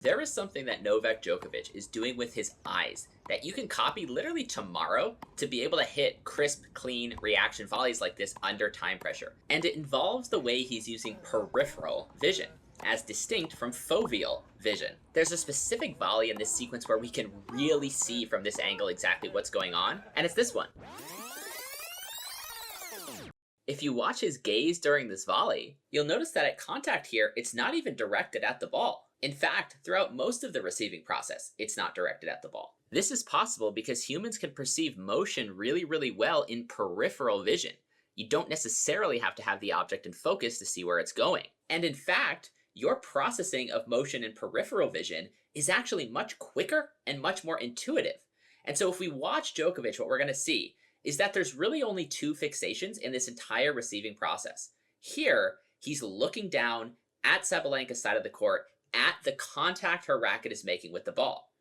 There is something that Novak Djokovic is doing with his eyes that you can copy literally tomorrow to be able to hit crisp, clean reaction volleys like this under time pressure. And it involves the way he's using peripheral vision, as distinct from foveal vision. There's a specific volley in this sequence where we can really see from this angle exactly what's going on, and it's this one. If you watch his gaze during this volley, you'll notice that at contact here, it's not even directed at the ball. In fact, throughout most of the receiving process, it's not directed at the ball. This is possible because humans can perceive motion really well in peripheral vision. You don't necessarily have to have the object in focus to see where it's going. And in fact, your processing of motion in peripheral vision is actually much quicker and much more intuitive. And so if we watch Djokovic, what we're going to see is that there's really only two fixations in this entire receiving process. Here, he's looking down at Sabalenka's side of the court at the contact her racket is making with the ball.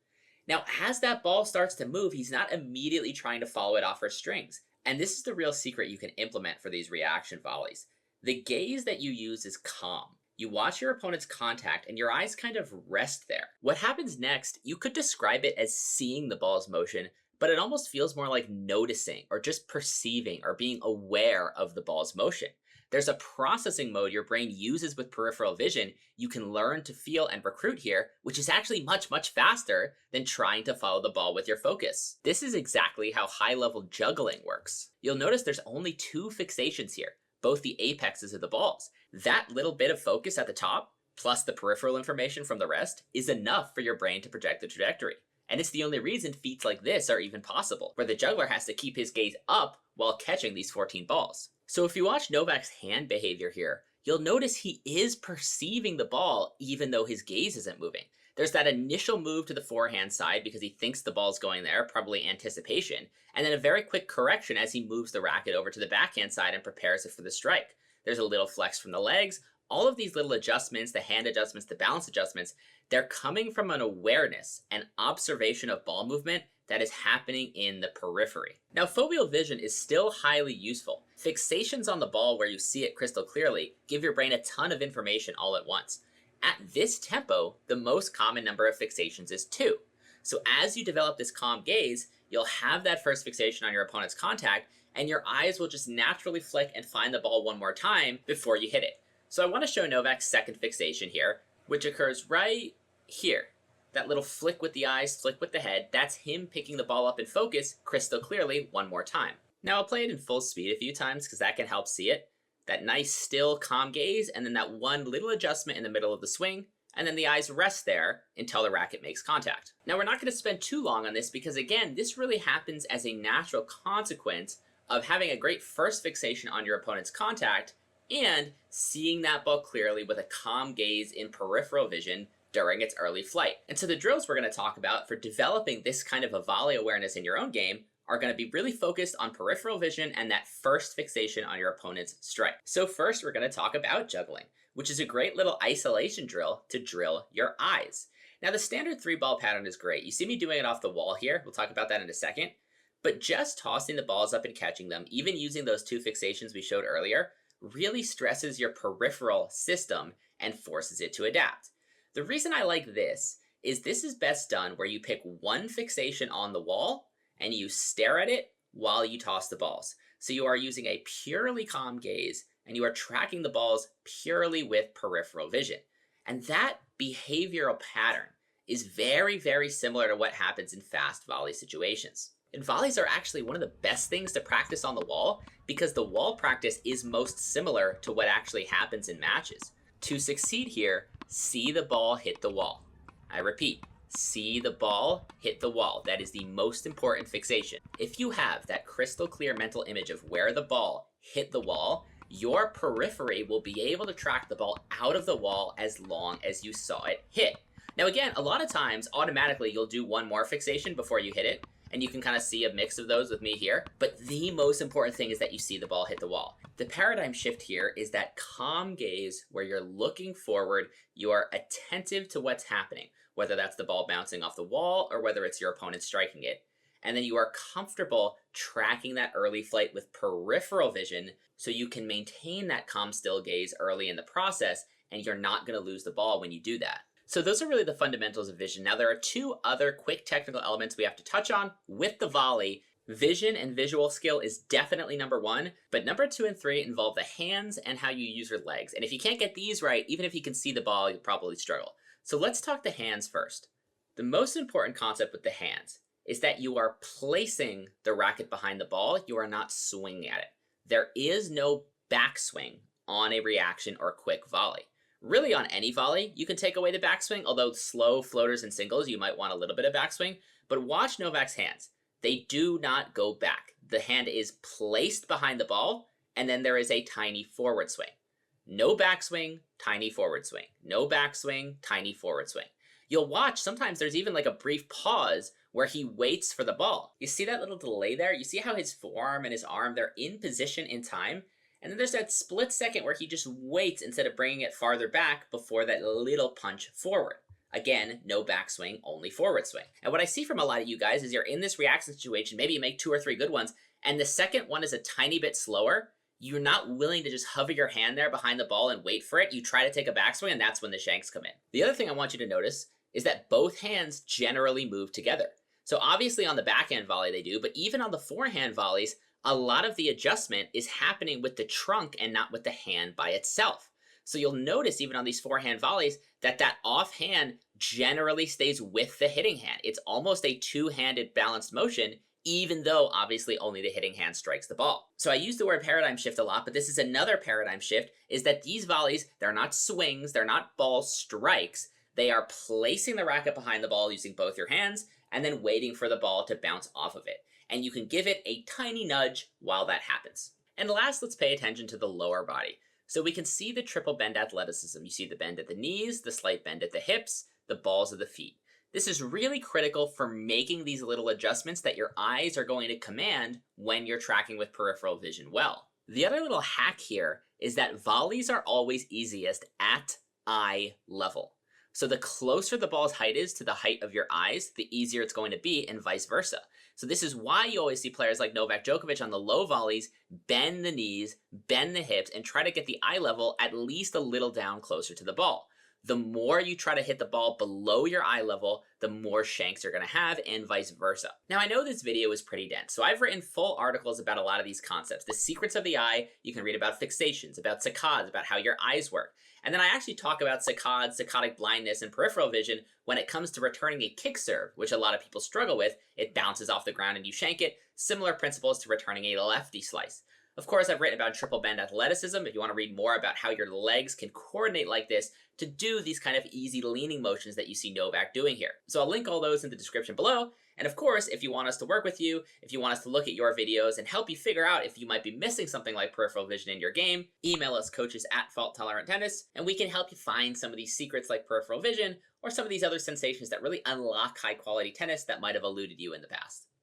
Now, as that ball starts to move, he's not immediately trying to follow it off her strings. And this is the real secret you can implement for these reaction volleys. The gaze that you use is calm. You watch your opponent's contact and your eyes kind of rest there. What happens next, you could describe it as seeing the ball's motion, but it almost feels more like noticing or just perceiving or being aware of the ball's motion. There's a processing mode your brain uses with peripheral vision you can learn to feel and recruit here, which is actually much faster than trying to follow the ball with your focus. This is exactly how high-level juggling works. You'll notice there's only two fixations here, both the apexes of the balls. That little bit of focus at the top, plus the peripheral information from the rest, is enough for your brain to project the trajectory. And it's the only reason feats like this are even possible, where the juggler has to keep his gaze up while catching these 14 balls. So if you watch Novak's hand behavior here, you'll notice he is perceiving the ball even though his gaze isn't moving. There's that initial move to the forehand side because he thinks the ball's going there, probably anticipation, and then a very quick correction as he moves the racket over to the backhand side and prepares it for the strike. There's a little flex from the legs. All of these little adjustments, the hand adjustments, the balance adjustments, they're coming from an awareness and observation of ball movement that is happening in the periphery. Now, foveal vision is still highly useful. Fixations on the ball where you see it crystal clearly give your brain a ton of information all at once. At this tempo, the most common number of fixations is 2. So as you develop this calm gaze, you'll have that first fixation on your opponent's contact, and your eyes will just naturally flick and find the ball one more time before you hit it. So I want to show Novak's second fixation here, which occurs right here. That little flick with the eyes, flick with the head, that's him picking the ball up in focus crystal clearly one more time. Now I'll play it in full speed a few times because that can help see it. That nice, still, calm gaze, and then that one little adjustment in the middle of the swing, and then the eyes rest there until the racket makes contact. Now we're not going to spend too long on this because again, this really happens as a natural consequence of having a great first fixation on your opponent's contact and seeing that ball clearly with a calm gaze in peripheral vision during its early flight. And so the drills we're going to talk about for developing this kind of a volley awareness in your own game are going to be really focused on peripheral vision and that first fixation on your opponent's strike. So first we're going to talk about juggling, which is a great little isolation drill to drill your eyes. Now the standard 3-ball pattern is great. You see me doing it off the wall here. We'll talk about that in a second. But just tossing the balls up and catching them, even using those 2 fixations we showed earlier, really stresses your peripheral system and forces it to adapt. The reason I like this is best done where you pick one fixation on the wall and you stare at it while you toss the balls. So you are using a purely calm gaze and you are tracking the balls purely with peripheral vision. And that behavioral pattern is very similar to what happens in fast volley situations. And volleys are actually one of the best things to practice on the wall because the wall practice is most similar to what actually happens in matches. To succeed here, see the ball hit the wall. I repeat, see the ball hit the wall. That is the most important fixation. If you have that crystal clear mental image of where the ball hit the wall, your periphery will be able to track the ball out of the wall as long as you saw it hit. Now again, a lot of times, automatically you'll do one more fixation before you hit it, and you can kind of see a mix of those with me here. But the most important thing is that you see the ball hit the wall. The paradigm shift here is that calm gaze where you're looking forward, you are attentive to what's happening, whether that's the ball bouncing off the wall or whether it's your opponent striking it. And then you are comfortable tracking that early flight with peripheral vision so you can maintain that calm, still gaze early in the process, and you're not going to lose the ball when you do that. So those are really the fundamentals of vision. Now there are two other quick technical elements we have to touch on with the volley. Vision and visual skill is definitely number one, but number two and three involve the hands and how you use your legs. And if you can't get these right, even if you can see the ball, you'll probably struggle. So let's talk the hands first. The most important concept with the hands is that you are placing the racket behind the ball. You are not swinging at it. There is no backswing on a reaction or quick volley. Really on any volley, you can take away the backswing, although slow floaters and singles, you might want a little bit of backswing. But watch Novak's hands. They do not go back. The hand is placed behind the ball, and then there is a tiny forward swing. No backswing, tiny forward swing. No backswing, tiny forward swing. You'll watch, sometimes there's even like a brief pause where he waits for the ball. You see that little delay there? You see how his forearm and his arm, they're in position in time? And then there's that split second where he just waits instead of bringing it farther back before that little punch forward. Again, no backswing, only forward swing. And what I see from a lot of you guys is you're in this reaction situation, maybe you make 2 or 3 good ones, and the second one is a tiny bit slower. You're not willing to just hover your hand there behind the ball and wait for it. You try to take a backswing, and that's when the shanks come in. The other thing I want you to notice is that both hands generally move together. So obviously on the backhand volley they do, but even on the forehand volleys, a lot of the adjustment is happening with the trunk and not with the hand by itself. So you'll notice even on these forehand volleys that offhand generally stays with the hitting hand. It's almost a two-handed balanced motion, even though obviously only the hitting hand strikes the ball. So I use the word paradigm shift a lot, but this is another paradigm shift, is that these volleys, they're not swings, they're not ball strikes. They are placing the racket behind the ball using both your hands and then waiting for the ball to bounce off of it. And you can give it a tiny nudge while that happens. And last, let's pay attention to the lower body. So we can see the triple bend athleticism. You see the bend at the knees, the slight bend at the hips, the balls of the feet. This is really critical for making these little adjustments that your eyes are going to command when you're tracking with peripheral vision well. The other little hack here is that volleys are always easiest at eye level. So the closer the ball's height is to the height of your eyes, the easier it's going to be, and vice versa. So this is why you always see players like Novak Djokovic on the low volleys bend the knees, bend the hips, and try to get the eye level at least a little down closer to the ball. The more you try to hit the ball below your eye level, the more shanks you're going to have, and vice versa. Now I know this video is pretty dense, so I've written full articles about a lot of these concepts. The secrets of the eye, you can read about fixations, about saccades, about how your eyes work. And then I actually talk about saccades, saccadic blindness, and peripheral vision when it comes to returning a kick serve, which a lot of people struggle with. It bounces off the ground and you shank it. Similar principles to returning a lefty slice. Of course, I've written about triple bend athleticism if you want to read more about how your legs can coordinate like this to do these kind of easy leaning motions that you see Novak doing here. So I'll link all those in the description below. And of course, if you want us to work with you, if you want us to look at your videos and help you figure out if you might be missing something like peripheral vision in your game, email us coaches@fault-tolerant-tennis, and we can help you find some of these secrets like peripheral vision or some of these other sensations that really unlock high quality tennis that might have eluded you in the past.